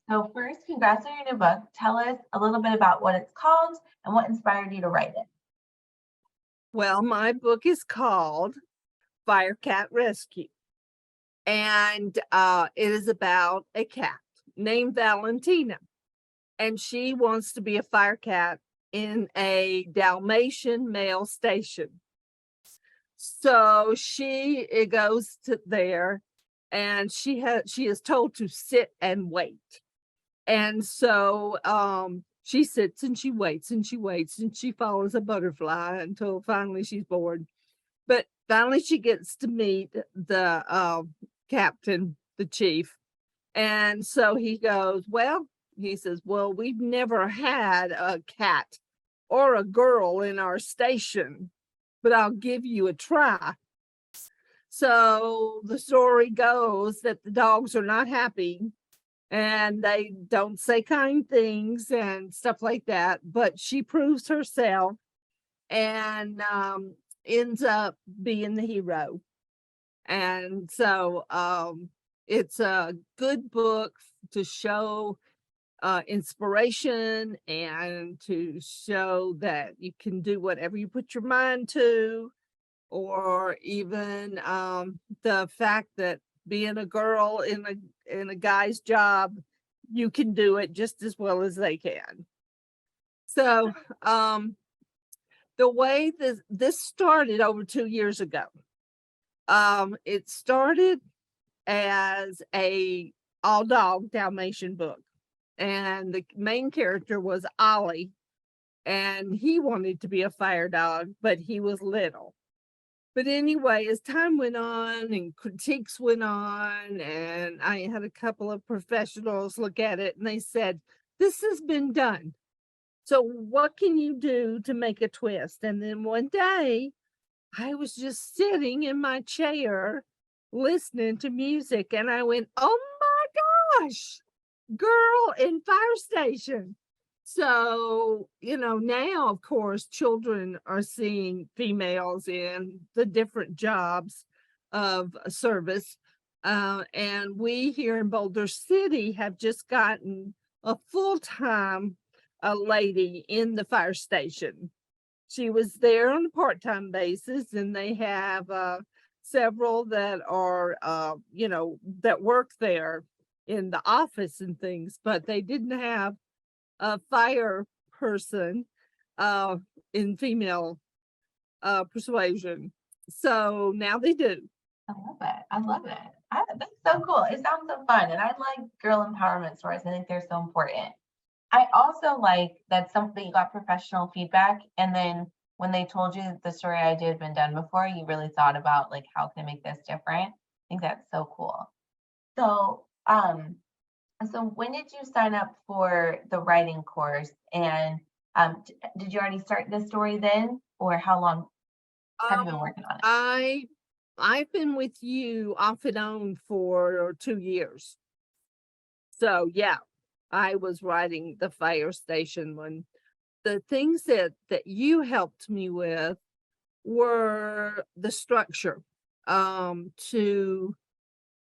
So first, congrats on your new book. Tell us a little bit about what it's called and what inspired you to write it. Well, my book is called Firecat Rescue, and it is about a cat named Valentina, and she wants to be a fire cat in a Dalmatian male station. So it goes to there, and she is told to sit and wait. And so she sits and she waits and she waits and she follows a butterfly until finally she's bored. But finally she gets to meet the captain, the chief. And so he goes, well, he says, well, we've never had a cat or a girl in our station, but I'll give you a try. So the story goes that the dogs are not happy and they don't say kind things and stuff like that. But she proves herself and ends up being the hero. And so it's a good book to show inspiration and to show that you can do whatever you put your mind to, or even the fact that being a girl in a guy's job, you can do it just as well as they can. So the way this started over 2 years ago. It started as a all dog Dalmatian book, and the main character was Ollie, and he wanted to be a fire dog, but he was little. But anyway, as time went on and critiques went on, and I had a couple of professionals look at it and they said, this has been done. So what can you do to make a twist? And then one day I was just sitting in my chair listening to music and I went, oh my gosh, girl in fire station. So, now, of course, children are seeing females in the different jobs of service. And we here in Boulder City have just gotten a full-time lady in the fire station. She was there on a part-time basis, and they have several that are, that work there in the office and things, but they didn't have a fire person in female persuasion. So now they do. I love it. I love it. That's so cool. It sounds so fun. And I like girl empowerment stories. I think they're so important. I also like that something you got professional feedback, and then when they told you the story idea had been done before, you really thought about like how can I make this different. I think that's so cool. So, so when did you sign up for the writing course? And did you already start the story then, or how long have you been Um, working on it? I've been with you off and on for 2 years. So yeah, I was writing the fire station one. The things that you helped me with were the structure, to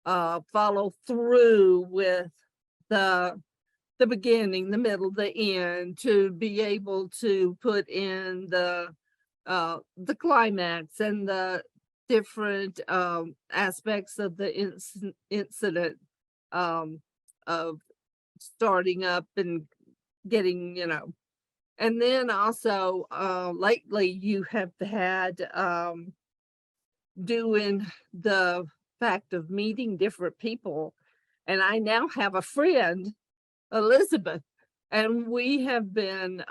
follow through with the the beginning, the middle, the end, to be able to put in the climax and the different aspects of the incident, um, of starting up and getting, and then also lately you have had doing the fact of meeting different people. And I now have a friend, Elizabeth, and we have been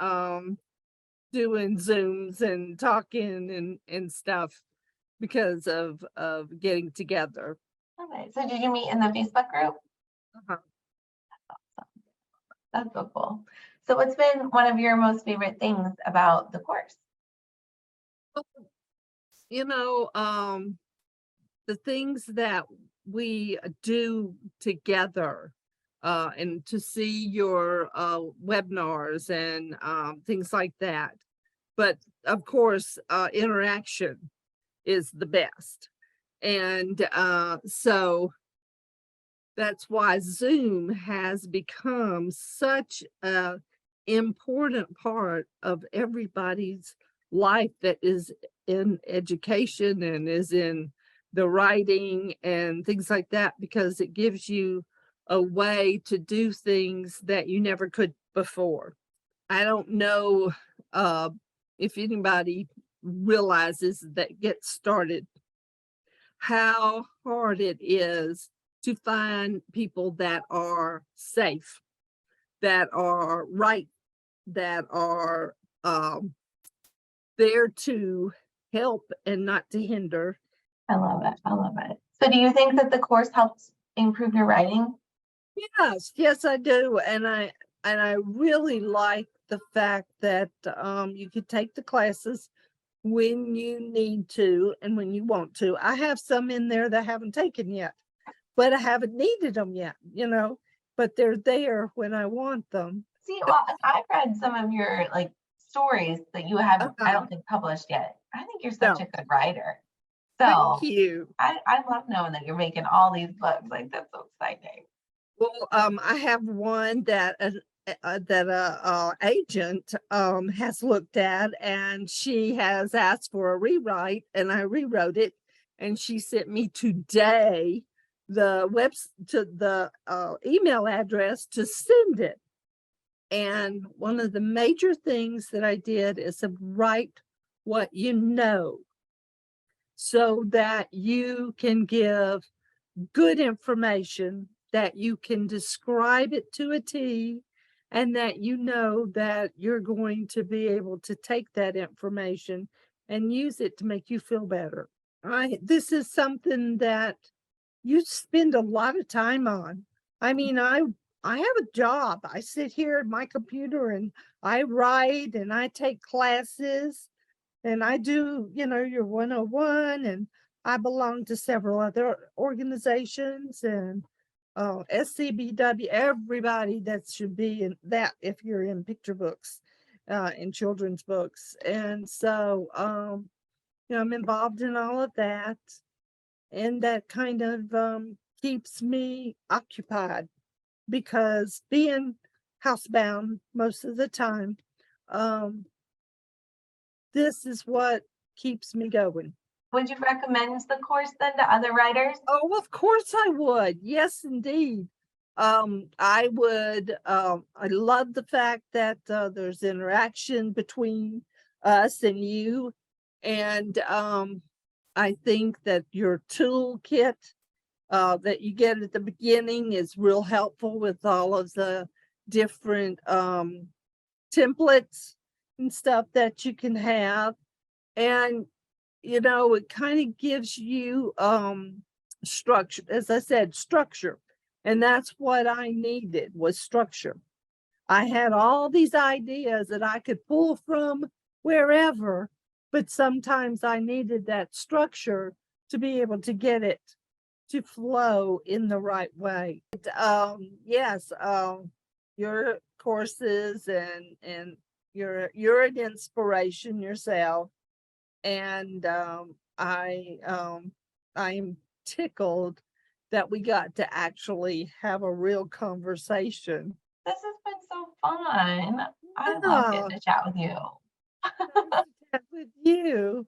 doing Zooms and talking and stuff because of getting together. Okay. So did you meet in the Facebook group? Uh-huh. That's so cool. So what's been one of your most favorite things about the course? You know, the things that we do together, and to see your webinars and things like that. But of course, interaction is the best. And so That's why Zoom has become such a important part of everybody's life that is in education and is in the writing and things like that, because it gives you a way to do things that you never could before. I don't know uh, if anybody realizes that gets started how hard it is to find people that are safe, that are right, that are there to help and not to hinder. I love it. I love it. So do you think that the course helps improve your writing? Yes, yes, I do. And I really like the fact that you could take the classes when you need to and when you want to. I have some in there that I haven't taken yet, but I haven't needed them yet, but they're there when I want them. See, well, I've read some of your like stories that you have, I Uh, don't think published yet. I think you're such no, a good writer. thank So you. I love knowing that you're making all these books. Like that's so exciting. Well, I have one that agent has looked at, and she has asked for a rewrite, and I rewrote it, and she sent me today the email address to send it. And one of the major things that I did is to write what you know, so that you can give good information, that you can describe it to a T, and that you know that you're going to be able to take that information and use it to make you feel better. This is something that you spend a lot of time on. I mean, I have a job. I sit here at my computer and I write and I take classes and I do, your 101, and I belong to several other organizations and SCBW, everybody that should be in that if you're in picture books, in children's books. And so, I'm involved in all of that. And that kind of keeps me occupied, because being housebound most of the time, um, this is what keeps me going. Would you recommend the course then to other writers? Oh, of course I would. Yes, indeed. I would, I love the fact that there's interaction between us and you. And I think that your toolkit that you get at the beginning is real helpful with all of the different templates and stuff that you can have. And it kind of gives you structure, as I said, structure. And that's what I needed, was structure. I had all these ideas that I could pull from wherever, but sometimes I needed that structure to be able to get it to flow in the right way. Yes, your courses and you're an inspiration yourself. And I'm tickled that we got to actually have a real conversation. This has been so fun. I love Yeah, getting to chat with you. with you.